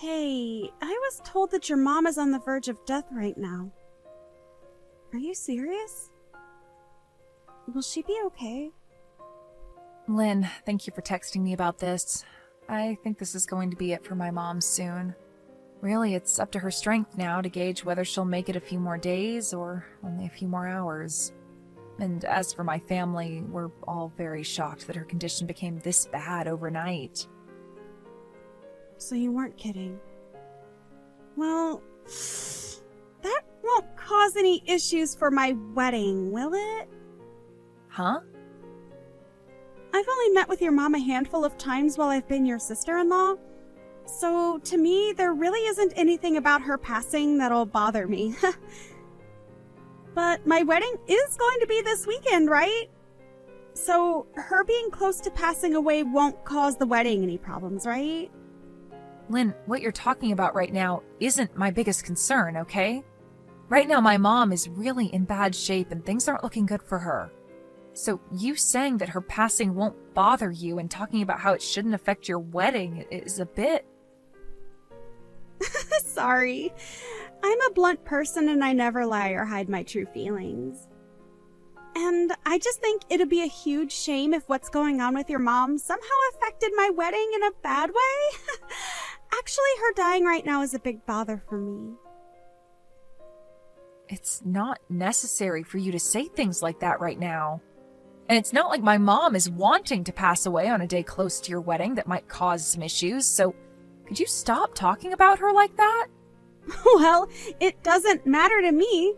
Hey, I was told that your mom is on the verge of death right now. Are you serious? Will she be okay? Lynn, thank you for texting me about this. I think this is going to be it for my mom soon. Really, it's up to her strength now to gauge whether she'll make it a few more days or only a few more hours. And as for my family, we're all very shocked that her condition became this bad overnight. So you weren't kidding. Well, that won't cause any issues for my wedding, will it? Huh? I've only met with your mom a handful of times while I've been your sister-in-law. So, to me, there really isn't anything about her passing that'll bother me. But my wedding is going to be this weekend, right? So, her being close to passing away won't cause the wedding any problems, right? Lynn, what you're talking about right now isn't my biggest concern, okay? Right now, my mom is really in bad shape and things aren't looking good for her. So you saying that her passing won't bother you and talking about how it shouldn't affect your wedding is a bit... Sorry. I'm a blunt person and I never lie or hide my true feelings. And I just think it'd be a huge shame if what's going on with your mom somehow affected my wedding in a bad way. Actually, her dying right now is a big bother for me. It's not necessary for you to say things like that right now. And it's not like my mom is wanting to pass away on a day close to your wedding that might cause some issues, so could you stop talking about her like that? Well, it doesn't matter to me.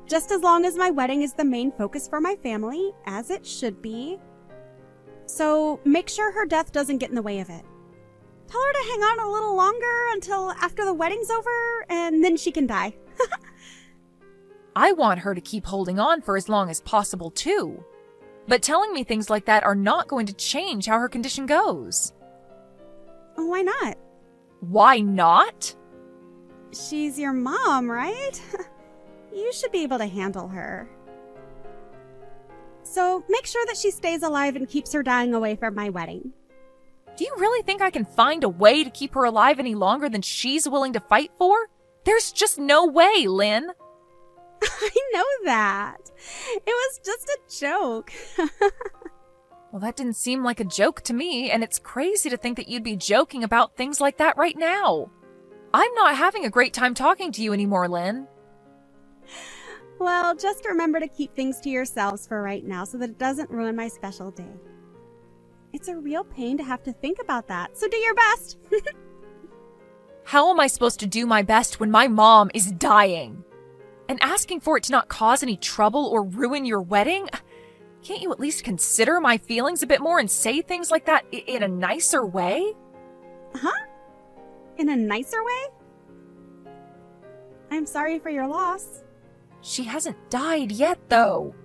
Just as long as my wedding is the main focus for my family, as it should be. So make sure her death doesn't get in the way of it. Tell her to hang on a little longer until after the wedding's over, and then she can die. I want her to keep holding on for as long as possible, too. But telling me things like that are not going to change how her condition goes. Why not? Why not? She's your mom, right? You should be able to handle her. So make sure that she stays alive and keeps her dying away from my wedding. Do you really think I can find a way to keep her alive any longer than she's willing to fight for? There's just no way, Lynn. I know that. It was just a joke. Well, that didn't seem like a joke to me, and it's crazy to think that you'd be joking about things like that right now. I'm not having a great time talking to you anymore, Lynn. Well, just remember to keep things to yourselves for right now so that it doesn't ruin my special day. It's a real pain to have to think about that, so do your best. How am I supposed to do my best when my mom is dying? And asking for it to not cause any trouble or ruin your wedding? Can't you at least consider my feelings a bit more and say things like that in a nicer way? Huh? In a nicer way? I'm sorry for your loss. She hasn't died yet, though.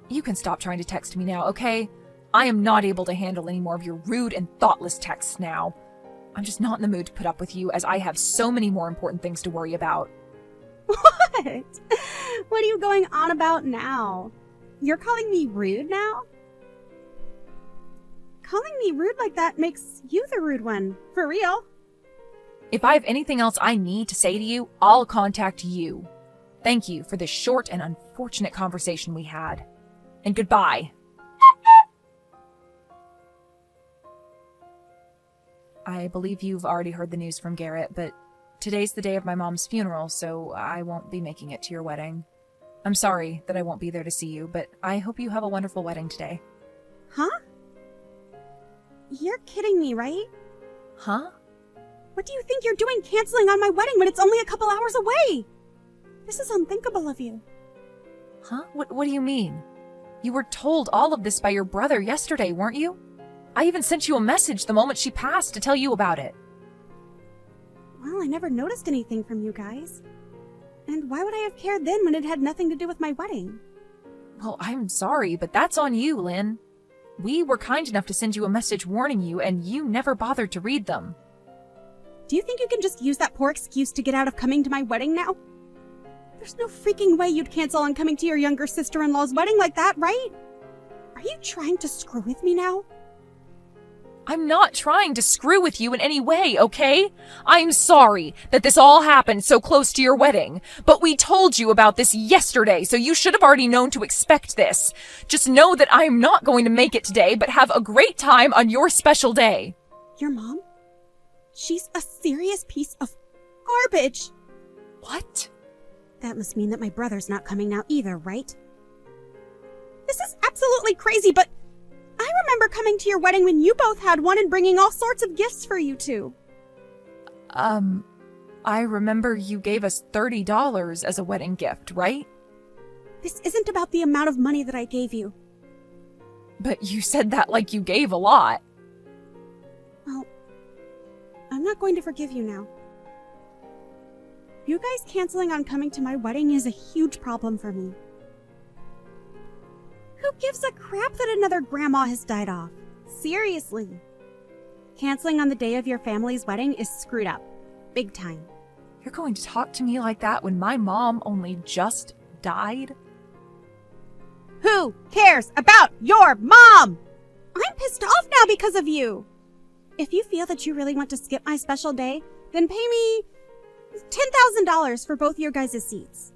You can stop trying to text me now, okay? I am not able to handle any more of your rude and thoughtless texts now. I'm just not in the mood to put up with you, as I have so many more important things to worry about. What? What are you going on about now? You're calling me rude now? Calling me rude like that makes you the rude one, for real. If I have anything else I need to say to you, I'll contact you. Thank you for this short and unfortunate conversation we had. And goodbye. I believe you've already heard the news from Garrett, but today's the day of my mom's funeral, so I won't be making it to your wedding. I'm sorry that I won't be there to see you, but I hope you have a wonderful wedding today. Huh? You're kidding me, right? Huh? What do you think you're doing canceling on my wedding when it's only a couple hours away? This is unthinkable of you. Huh? What do you mean? You were told all of this by your brother yesterday, weren't you? I even sent you a message the moment she passed to tell you about it. Well, I never noticed anything from you guys. And why would I have cared then when it had nothing to do with my wedding? Well, I'm sorry, but that's on you, Lynn. We were kind enough to send you a message warning you, and you never bothered to read them. Do you think you can just use that poor excuse to get out of coming to my wedding now? There's no freaking way you'd cancel on coming to your younger sister-in-law's wedding like that, right? Are you trying to screw with me now? I'm not trying to screw with you in any way, okay? I'm sorry that this all happened so close to your wedding, but we told you about this yesterday, so you should have already known to expect this. Just know that I am not going to make it today, but have a great time on your special day. Your mom? She's a serious piece of garbage. What? That must mean that my brother's not coming now either, right? This is absolutely crazy, but I remember coming to your wedding when you both had one and bringing all sorts of gifts for you two. I remember you gave us $30 as a wedding gift, right? This isn't about the amount of money that I gave you. But you said that like you gave a lot. Well, I'm not going to forgive you now. You guys canceling on coming to my wedding is a huge problem for me. Who gives a crap that another grandma has died off? Seriously. Canceling on the day of your family's wedding is screwed up. Big time. You're going to talk to me like that when my mom only just died? Who cares about your mom? I'm pissed off now because of you. If you feel that you really want to skip my special day, then pay me $10,000 for both your guys' seats.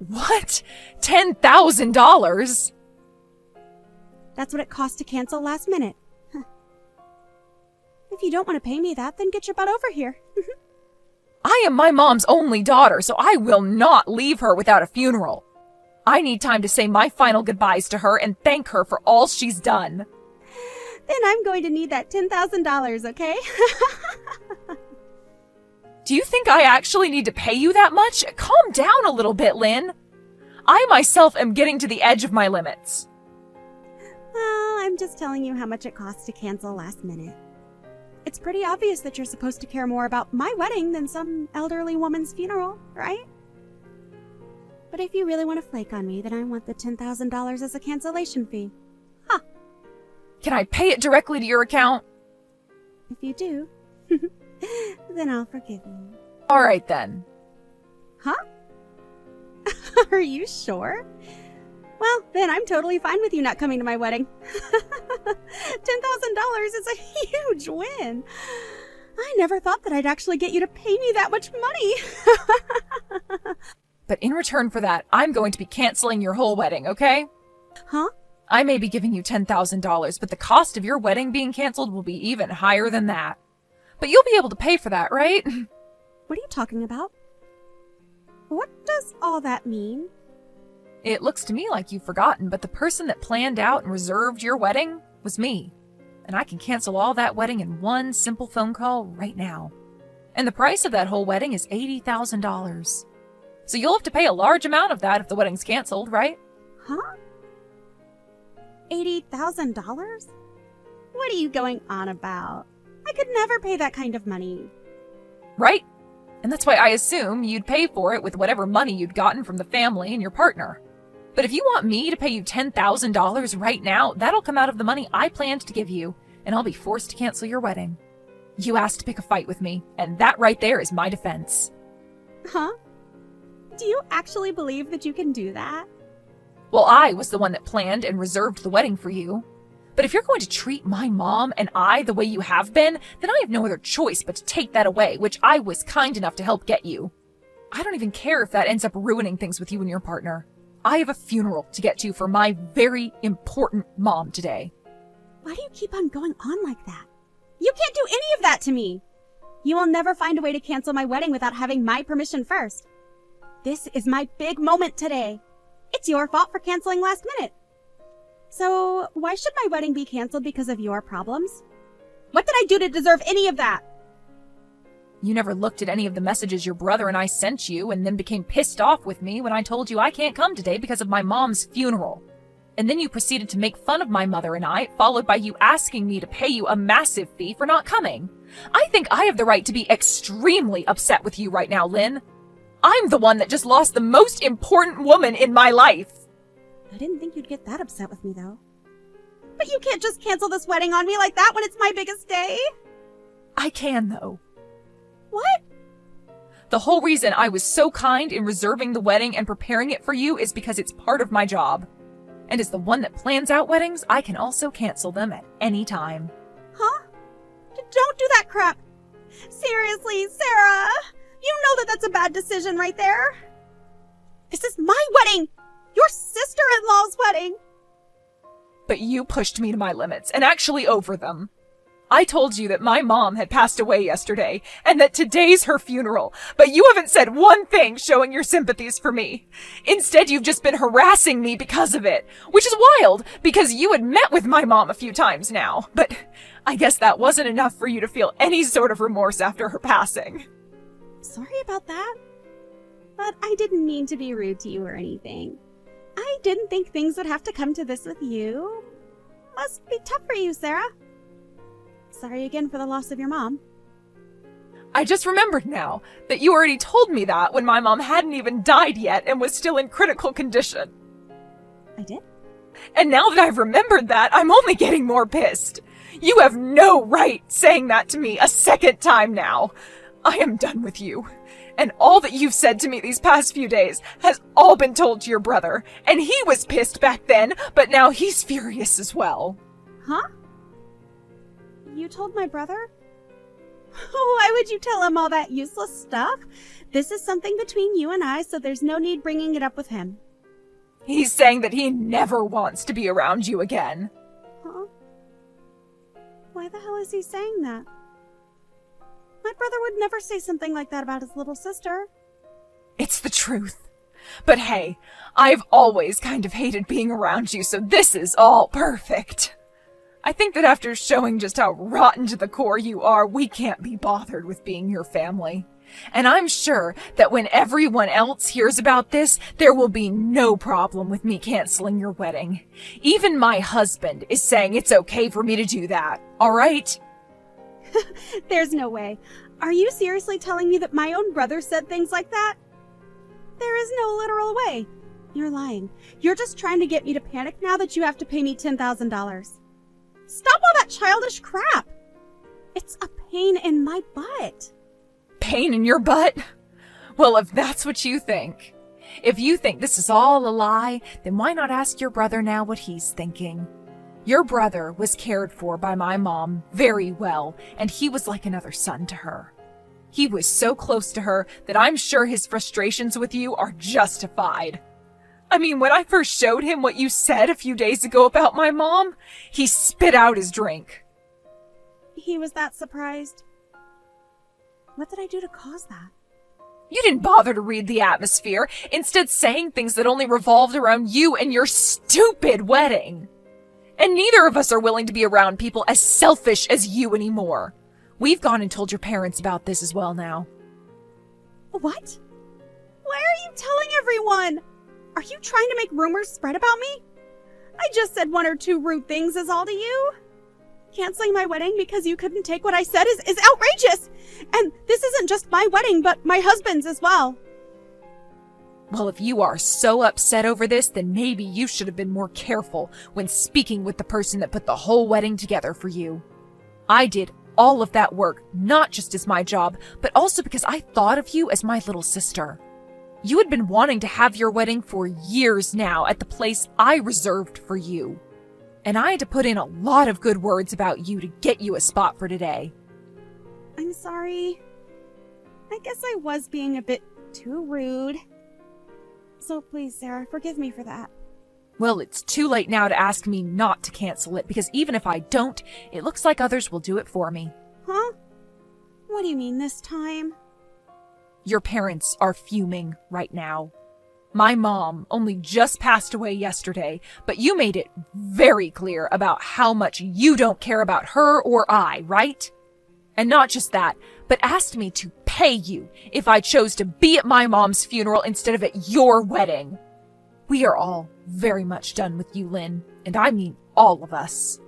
What? $10,000? That's what it cost to cancel last minute. If you don't want to pay me that, then get your butt over here. I am my mom's only daughter, so I will not leave her without a funeral. I need time to say my final goodbyes to her and thank her for all she's done. Then I'm going to need that $10,000, okay? Do you think I actually need to pay you that much? Calm down a little bit, Lynn. I myself am getting to the edge of my limits. Well, I'm just telling you how much it costs to cancel last minute. It's pretty obvious that you're supposed to care more about my wedding than some elderly woman's funeral, right? But if you really want to flake on me, then I want the $10,000 as a cancellation fee. Huh. Can I pay it directly to your account? If you do, then I'll forgive you. All right, then. Huh? Are you sure? Well, then I'm totally fine with you not coming to my wedding. $10,000 is a huge win. I never thought that I'd actually get you to pay me that much money. But in return for that, I'm going to be canceling your whole wedding, okay? Huh? I may be giving you $10,000, but the cost of your wedding being canceled will be even higher than that. But you'll be able to pay for that, right? What are you talking about? What does all that mean? It looks to me like you've forgotten, but the person that planned out and reserved your wedding was me. And I can cancel all that wedding in one simple phone call right now. And the price of that whole wedding is $80,000. So you'll have to pay a large amount of that if the wedding's canceled, right? Huh? $80,000? What are you going on about? I could never pay that kind of money. Right? And that's why I assume you'd pay for it with whatever money you'd gotten from the family and your partner. But if you want me to pay you $10,000 right now, that'll come out of the money I planned to give you, and I'll be forced to cancel your wedding. You asked to pick a fight with me, and that right there is my defense. Huh? Do you actually believe that you can do that? Well, I was the one that planned and reserved the wedding for you. But if you're going to treat my mom and I the way you have been, then I have no other choice but to take that away, which I was kind enough to help get you. I don't even care if that ends up ruining things with you and your partner. I have a funeral to get to for my very important mom today. Why do you keep on going on like that? You can't do any of that to me. You will never find a way to cancel my wedding without having my permission first. This is my big moment today. It's your fault for canceling last minute. So, why should my wedding be canceled because of your problems? What did I do to deserve any of that? You never looked at any of the messages your brother and I sent you and then became pissed off with me when I told you I can't come today because of my mom's funeral. And then you proceeded to make fun of my mother and I, followed by you asking me to pay you a massive fee for not coming. I think I have the right to be extremely upset with you right now, Lynn. I'm the one that just lost the most important woman in my life. I didn't think you'd get that upset with me, though. But you can't just cancel this wedding on me like that when it's my biggest day. I can, though. What? The whole reason I was so kind in reserving the wedding and preparing it for you is because it's part of my job. And as the one that plans out weddings, I can also cancel them at any time. Huh? Don't do that crap. Seriously, Sarah. You know that that's a bad decision right there. This is my wedding. Your sister-in-law's wedding. But you pushed me to my limits, and actually over them. I told you that my mom had passed away yesterday, and that today's her funeral, but you haven't said one thing showing your sympathies for me. Instead, you've just been harassing me because of it, which is wild, because you had met with my mom a few times now. But I guess that wasn't enough for you to feel any sort of remorse after her passing. Sorry about that. But I didn't mean to be rude to you or anything. I didn't think things would have to come to this with you. Must be tough for you, Sarah. Sorry again for the loss of your mom. I just remembered now that you already told me that when my mom hadn't even died yet and was still in critical condition. I did? And now that I've remembered that, I'm only getting more pissed. You have no right saying that to me a second time now. I am done with you. And all that you've said to me these past few days has all been told to your brother. And he was pissed back then, but now he's furious as well. Huh? You told my brother? Why would you tell him all that useless stuff? This is something between you and I, so there's no need bringing it up with him. He's saying that he never wants to be around you again. Huh? Why the hell is he saying that? My brother would never say something like that about his little sister. It's the truth. But hey, I've always kind of hated being around you, so this is all perfect. I think that after showing just how rotten to the core you are, we can't be bothered with being your family. And I'm sure that when everyone else hears about this, there will be no problem with me canceling your wedding. Even my husband is saying it's okay for me to do that, all right? There's no way. Are you seriously telling me that my own brother said things like that? There is no literal way. You're lying. You're just trying to get me to panic now that you have to pay me $10,000. Stop all that childish crap. It's a pain in my butt. Pain in your butt? Well, if that's what you think. If you think this is all a lie, then why not ask your brother now what he's thinking? Your brother was cared for by my mom very well, and he was like another son to her. He was so close to her that I'm sure his frustrations with you are justified. I mean, when I first showed him what you said a few days ago about my mom, he spit out his drink. He was that surprised. What did I do to cause that? You didn't bother to read the atmosphere, instead saying things that only revolved around you and your stupid wedding. And neither of us are willing to be around people as selfish as you anymore. We've gone and told your parents about this as well now. What? Why are you telling everyone? Are you trying to make rumors spread about me? I just said one or two rude things is all to you. Canceling my wedding because you couldn't take what I said is outrageous. And this isn't just my wedding, but my husband's as well. Well, if you are so upset over this, then maybe you should have been more careful when speaking with the person that put the whole wedding together for you. I did all of that work, not just as my job, but also because I thought of you as my little sister. You had been wanting to have your wedding for years now at the place I reserved for you. And I had to put in a lot of good words about you to get you a spot for today. I'm sorry. I guess I was being a bit too rude. So please, Sarah, forgive me for that. Well, it's too late now to ask me not to cancel it, because even if I don't, it looks like others will do it for me. Huh? What do you mean this time? Your parents are fuming right now. My mom only just passed away yesterday, but you made it very clear about how much you don't care about her or I, right? And not just that, but asked me to pay you if I chose to be at my mom's funeral instead of at your wedding. We are all very much done with you, Lynn, and I mean all of us.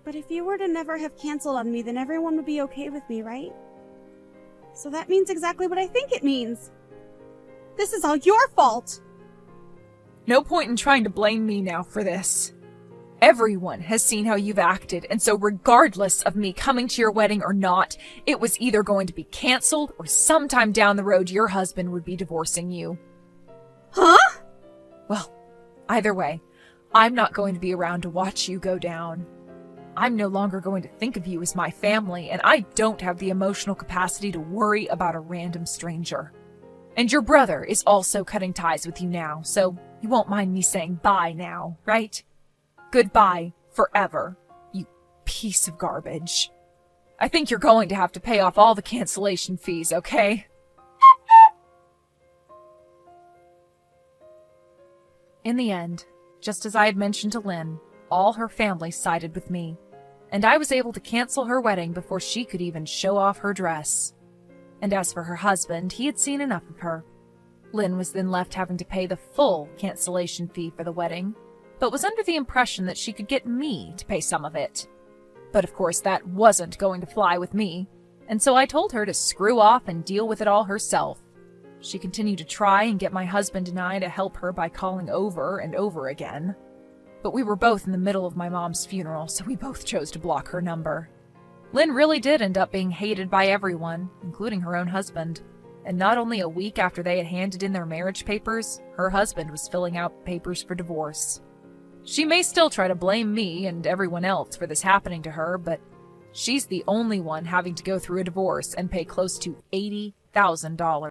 But if you were to never have canceled on me, then everyone would be okay with me, right? So that means exactly what I think it means. This is all your fault! No point in trying to blame me now for this. Everyone has seen how you've acted, and so regardless of me coming to your wedding or not, it was either going to be canceled or sometime down the road your husband would be divorcing you. Huh? Well, either way, I'm not going to be around to watch you go down. I'm no longer going to think of you as my family, and I don't have the emotional capacity to worry about a random stranger. And your brother is also cutting ties with you now, so you won't mind me saying bye now, right? Goodbye forever, you piece of garbage. I think you're going to have to pay off all the cancellation fees, okay? In the end, just as I had mentioned to Lynn, all her family sided with me, and I was able to cancel her wedding before she could even show off her dress. And as for her husband, he had seen enough of her. Lynn was then left having to pay the full cancellation fee for the wedding, but was under the impression that she could get me to pay some of it. But of course that wasn't going to fly with me, and so I told her to screw off and deal with it all herself. She continued to try and get my husband and I to help her by calling over and over again. But we were both in the middle of my mom's funeral, so we both chose to block her number. Lynn really did end up being hated by everyone, including her own husband. And not only a week after they had handed in their marriage papers, her husband was filling out papers for divorce. She may still try to blame me and everyone else for this happening to her, but she's the only one having to go through a divorce and pay close to $80,000.